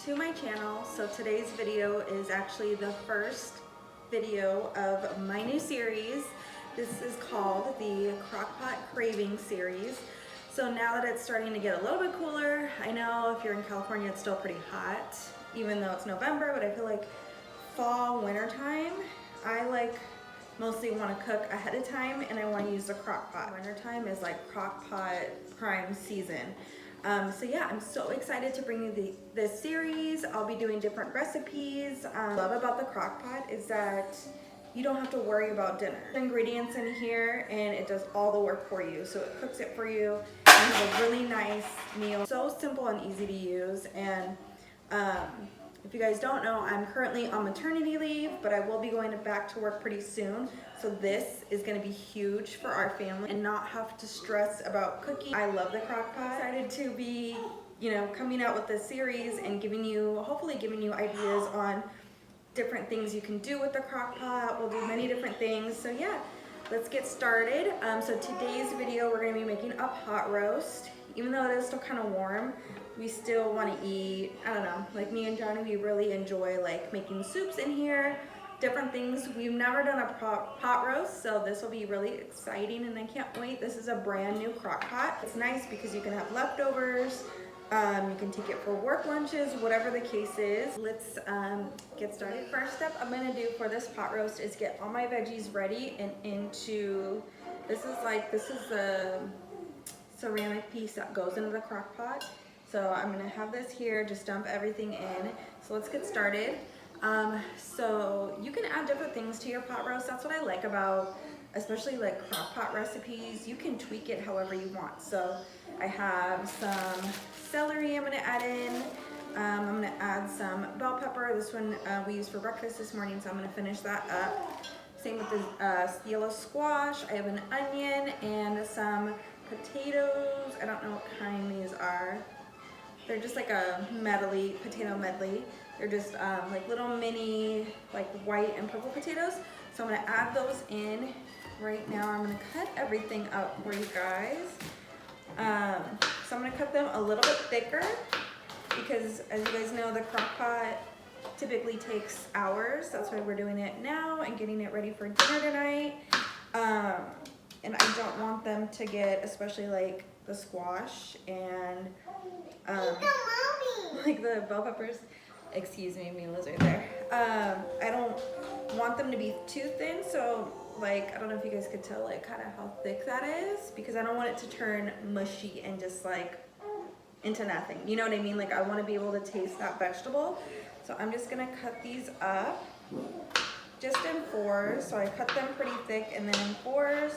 to my channel. So today's video is actually the first video of my new series. This is called the Crockpot Cravings series. So now that it's starting to get a little bit cooler, I know if you're in California it's still pretty hot, even though it's November, but I feel like fall, winter time, I mostly want to cook ahead of time and I want to use the crock pot. Winter time is like crock pot prime season. So yeah, I'm so excited to bring you this series. I'll be doing different recipes. What I love about the crock pot is that you don't have to worry about dinner. The ingredients in here and it does all the work for you. So it cooks it for you and you have a really nice meal. So simple and easy to use. And if you guys don't know, I'm currently on maternity leave, but I will be going back to work pretty soon. So this is gonna be huge for our family and not have to stress about cooking. I love the crock pot. I'm excited to be, coming out with this series and hopefully giving you ideas on different things you can do with the crock pot. We'll do many different things. So yeah, let's get started. So today's video, we're gonna be making a pot roast. Even though it is still kind of warm, we still want to eat, I don't know, like me and Johnny, we really enjoy like making soups in here, different things. We've never done a pot roast, so this will be really exciting and I can't wait. This is a brand new crock pot. It's nice because you can have leftovers, you can take it for work lunches, whatever the case is. Let's get started. First step I'm gonna do for this pot roast is get all my veggies ready and into, this is the ceramic piece that goes into the crock pot. So I'm gonna have this here, just dump everything in. So let's get started. So you can add different things to your pot roast. That's what I like about, especially like crock pot recipes. You can tweak it however you want. So I have some celery I'm gonna add in. I'm gonna add some bell pepper. This one we used for breakfast this morning, so I'm gonna finish that up. Same with the yellow squash. I have an onion and some potatoes. I don't know what kind these are. They're just like a potato medley. They're just like little mini like white and purple potatoes. So I'm gonna add those in right now. I'm gonna cut everything up for you guys. So I'm gonna cut them a little bit thicker because as you guys know, the crock pot typically takes hours. That's why we're doing it now and getting it ready for dinner tonight. And I don't want them to get, especially like the squash and like the bell peppers. Excuse me, Mila's right there. I don't want them to be too thin, so like I don't know if you guys could tell like kind of how thick that is, because I don't want it to turn mushy and just like into nothing. You know what I mean? Like I want to be able to taste that vegetable. So I'm just gonna cut these up just in fours. So I cut them pretty thick and then in fours.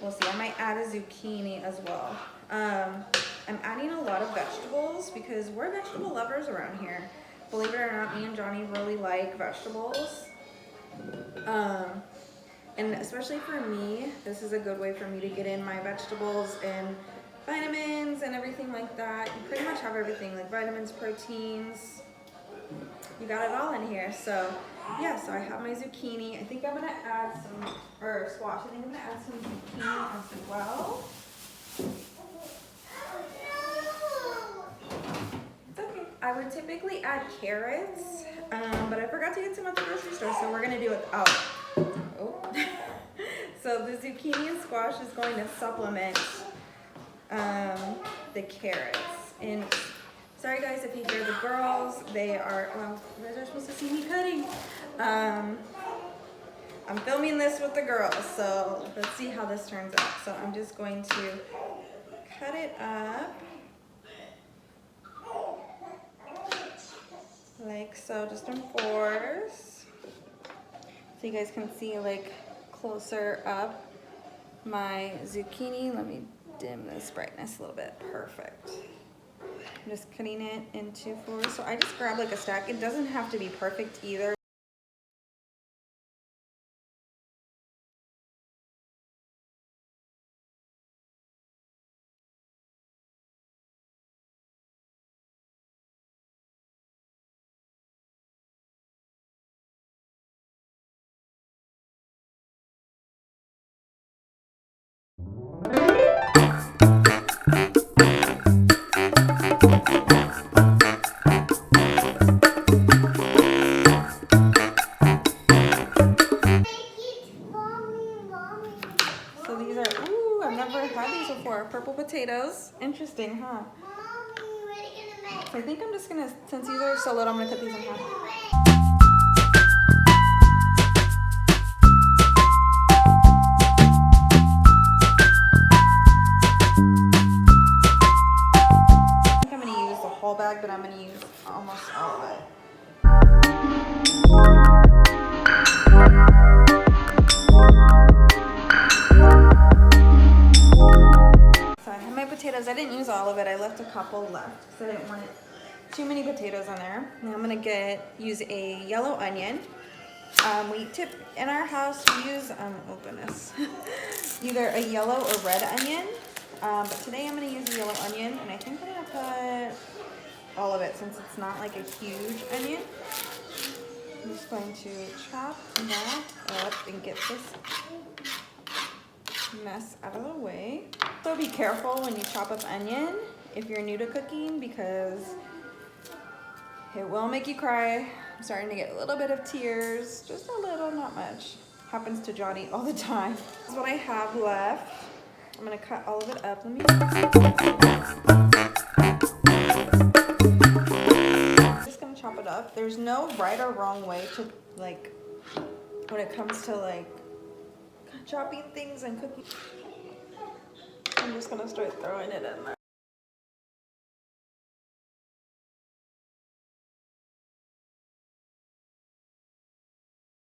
We'll see, I might add a zucchini as well. I'm adding a lot of vegetables because we're vegetable lovers around here. Believe it or not, me and Johnny really like vegetables. And especially for me, this is a good way for me to get in my vegetables and vitamins and everything like that. You pretty much have everything, like vitamins, proteins. You got it all in here. So yeah, so I have my zucchini. I think I'm gonna add some, or squash. I think I'm gonna add some zucchini as well. It's okay. I would typically add carrots, but I forgot to get some at the grocery store, so we're gonna do it out. Oh. So the zucchini and squash is going to supplement the carrots. And sorry guys if you hear the girls, you guys are supposed to see me cutting. I'm filming this with the girls, so let's see how this turns out. So I'm just going to cut it up like so, just in fours. So you guys can see like closer up my zucchini. Let me dim this brightness a little bit. Perfect. I'm just cutting it into fours. So I just grab like a stack. It doesn't have to be perfect either. these are, ooh, I've never had these before. Purple potatoes. Interesting, huh? So I think I'm just gonna, since these are so little, I'm gonna cut these in half. I think I'm gonna use the whole bag, but I'm gonna use almost all of it. So I have my potatoes. I didn't use all of it. I left a couple left because I didn't want too many potatoes on there. Now I'm gonna use a yellow onion. In our house we use oh goodness, either a yellow or red onion. But today I'm gonna use a yellow onion, and I think I'm gonna put all of it since it's not like a huge onion. I'm just going to chop that up and get this mess out of the way. So be careful when you chop up onion if you're new to cooking, because it will make you cry. I'm starting to get a little bit of tears, just a little, not much. Happens to Johnny all the time. This is what I have left. I'm gonna cut all of it up. I'm just gonna chop it up. There's no right or wrong way to, like, when it comes to like chopping things and cooking. I'm just gonna start throwing it in there.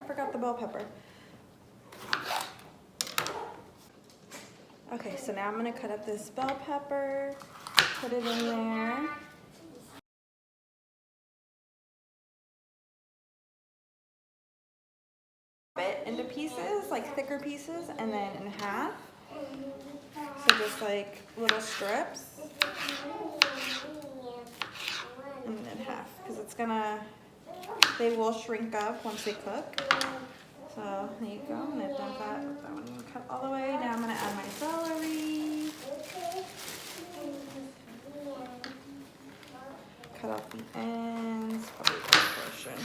I forgot the bell pepper. Okay, so now I'm gonna cut up this bell pepper, put it in there. It into pieces, like thicker pieces, and then in half. So just like little strips. And then half, because it's gonna, they will shrink up once they cook. So there you go, and I've done that. That one cut all the way. Now I'm gonna add my celery. Cut off the ends, probably this portion.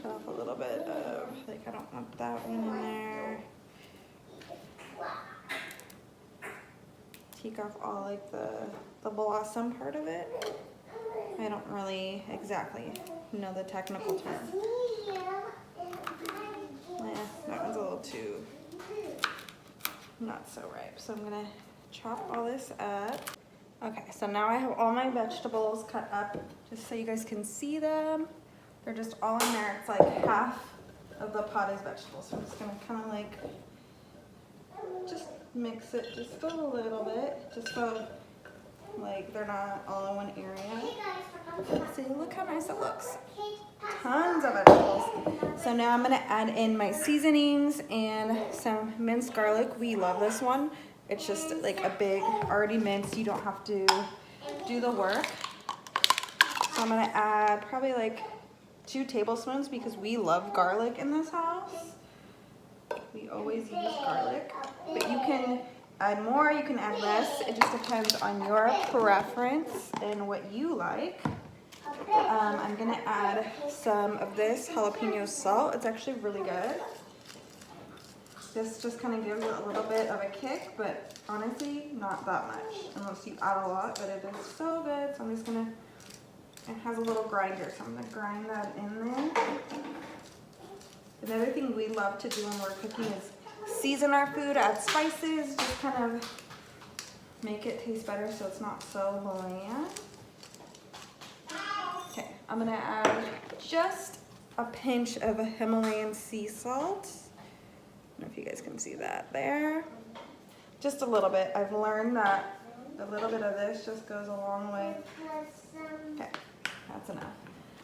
Cut off a little bit of, like, I don't want that one in there. Take off all like the blossom part of it. I don't really exactly know the technical term. That one's a little too not so ripe. So I'm gonna chop all this up. Okay, so now I have all my vegetables cut up just so you guys can see them. They're just all in there. It's like half of the pot is vegetables. So I'm just gonna kind of like just mix it just a little bit, just so like they're not all in one area. See, look how nice it looks. Tons of vegetables. So now I'm gonna add in my seasonings and some minced garlic. We love this one. It's just like a big, already minced. You don't have to do the work. So I'm gonna add probably like 2 tablespoons because we love garlic in this house. We always use garlic, but you can add more, you can add less. It just depends on your preference and what you like. I'm gonna add some of this jalapeno salt. It's actually really good. This just kind of gives it a little bit of a kick, but honestly, not that much, unless you add a lot, but it is so good. So I'm just gonna, it has a little grinder, so I'm gonna grind that in there. Another thing we love to do when we're cooking is season our food, add spices, just kind of make it taste better so it's not so bland. Okay, I'm gonna add just a pinch of Himalayan sea salt. I don't know if you guys can see that there. Just a little bit. I've learned that a little bit of this just goes a long way. Okay, that's enough.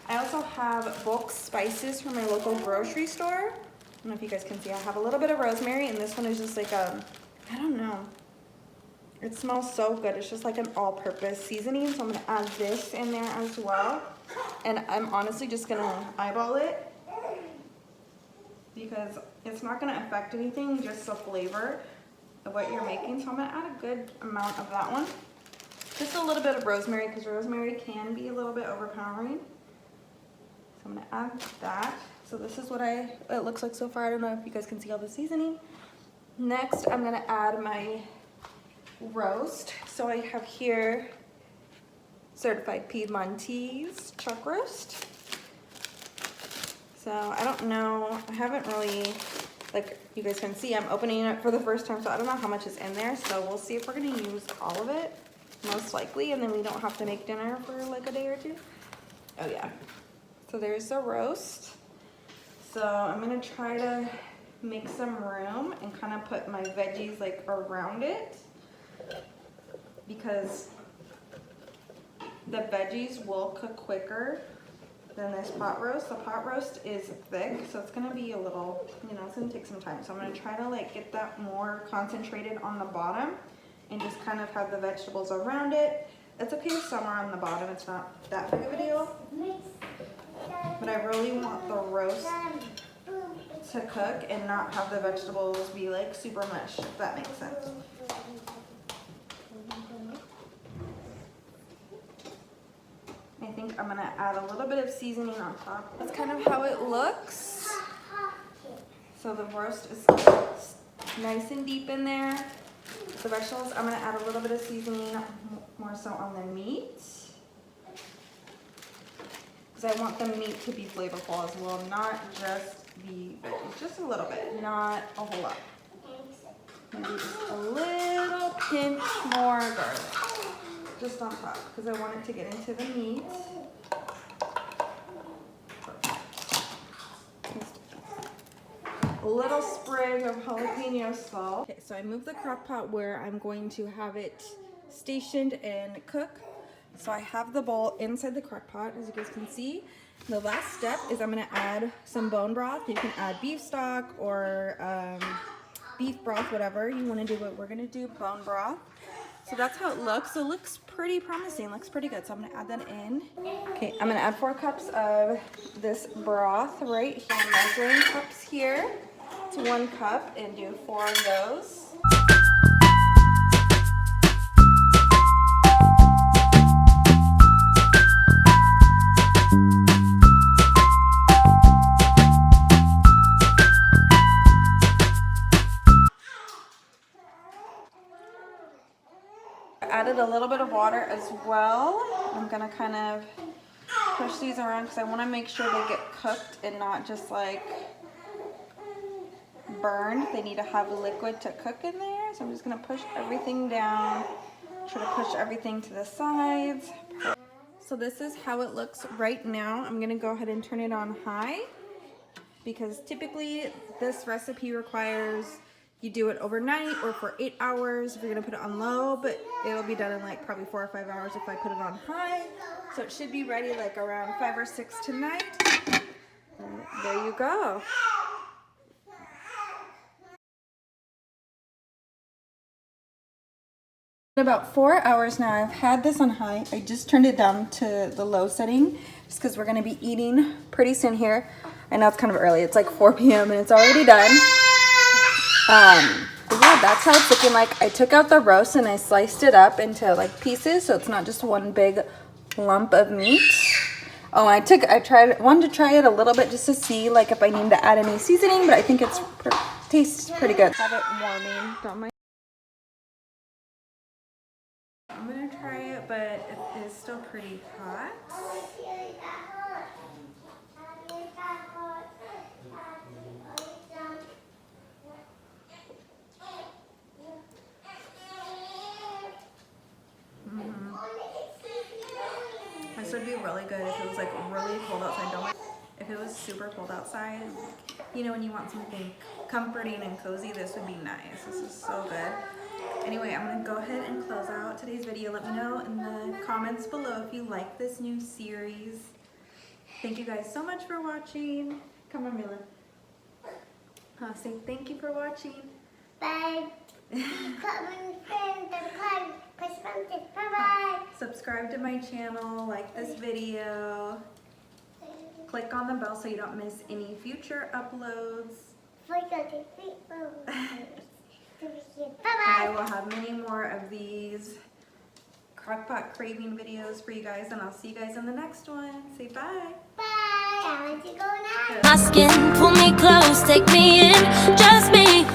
I also have bulk spices from my local grocery store. I don't know if you guys can see. I have a little bit of rosemary, and this one is just like I don't know. It smells so good. It's just like an all-purpose seasoning, so I'm gonna add this in there as well. And I'm honestly just gonna eyeball it because it's not gonna affect anything, just the flavor of what you're making. So I'm gonna add a good amount of that one. Just a little bit of rosemary, because rosemary can be a little bit overpowering. So I'm gonna add that. So this is what it looks like so far. I don't know if you guys can see all the seasoning. Next, I'm gonna add my roast. So I have here certified Piedmontese chuck roast. So I don't know, I haven't really, like you guys can see, I'm opening it for the first time, so I don't know how much is in there. So we'll see if we're gonna use all of it, most likely, and then we don't have to make dinner for like a day or two. Oh yeah. So there's the roast. So I'm gonna try to make some room and kind of put my veggies like around it, because the veggies will cook quicker than this pot roast. The pot roast is thick, so it's gonna be a little, you know, it's gonna take some time. So I'm gonna try to like get that more concentrated on the bottom and just kind of have the vegetables around it. It's okay if some are on the bottom, it's not that big of a deal. But I really want the roast to cook and not have the vegetables be like super mush, if that makes sense. I think I'm gonna add a little bit of seasoning on top. That's kind of how it looks. So the roast is nice and deep in there. The vegetables, I'm gonna add a little bit of seasoning, more so on the meat, because I want the meat to be flavorful as well, not just the veggies. Just a little bit, not a whole lot. Maybe just a little pinch more garlic. Just on top, because I want it to get into the meat. A little sprig of jalapeno salt. Okay, so I moved the crock pot where I'm going to have it stationed and cook. So I have the bowl inside the crock pot, as you guys can see. The last step is I'm gonna add some bone broth. You can add beef stock or beef broth, whatever you wanna do, but we're gonna do bone broth. So that's how it looks. So it looks pretty promising, looks pretty good. So I'm gonna add that in. Okay, I'm gonna add 4 cups of this broth right here. I'm measuring cups here. It's 1 cup and do 4 of those. Added a little bit of water as well. I'm gonna kind of push these around because I want to make sure they get cooked and not just like burned. They need to have liquid to cook in there. So I'm just gonna push everything down, try to push everything to the sides. So this is how it looks right now. I'm gonna go ahead and turn it on high, because typically this recipe requires you do it overnight or for 8 hours if you're gonna put it on low, but it'll be done in like probably 4 or 5 hours if I put it on high. So it should be ready like around 5 or 6 tonight. And there you go. About 4 hours now. I've had this on high. I just turned it down to the low setting just because we're gonna be eating pretty soon here. I know it's kind of early. It's like 4 p.m. and it's already done. But yeah, that's how it's looking like. I took out the roast and I sliced it up into like pieces, so it's not just one big lump of meat. Oh, wanted to try it a little bit just to see like if I need to add any seasoning, but I think it tastes pretty good. Have it warming. Don't mind. I'm gonna try it, but it is still pretty hot. This would be really good if it was like really cold outside. If it was super cold outside, you know, when you want something comforting and cozy, this would be nice. This is so good. Anyway, I'm gonna go ahead and close out today's video. Let me know in the comments below if you like this new series. Thank you guys so much for watching. Come on, Mila. Say thank you for watching. Bye. Subscribe to my channel, like this video, click on the bell so you don't miss any future uploads. I will have many more of these crockpot craving videos for you guys, and I'll see you guys in the next one. Say bye. Bye. I want to go now. my skin. Pull me close, take me in. Just me,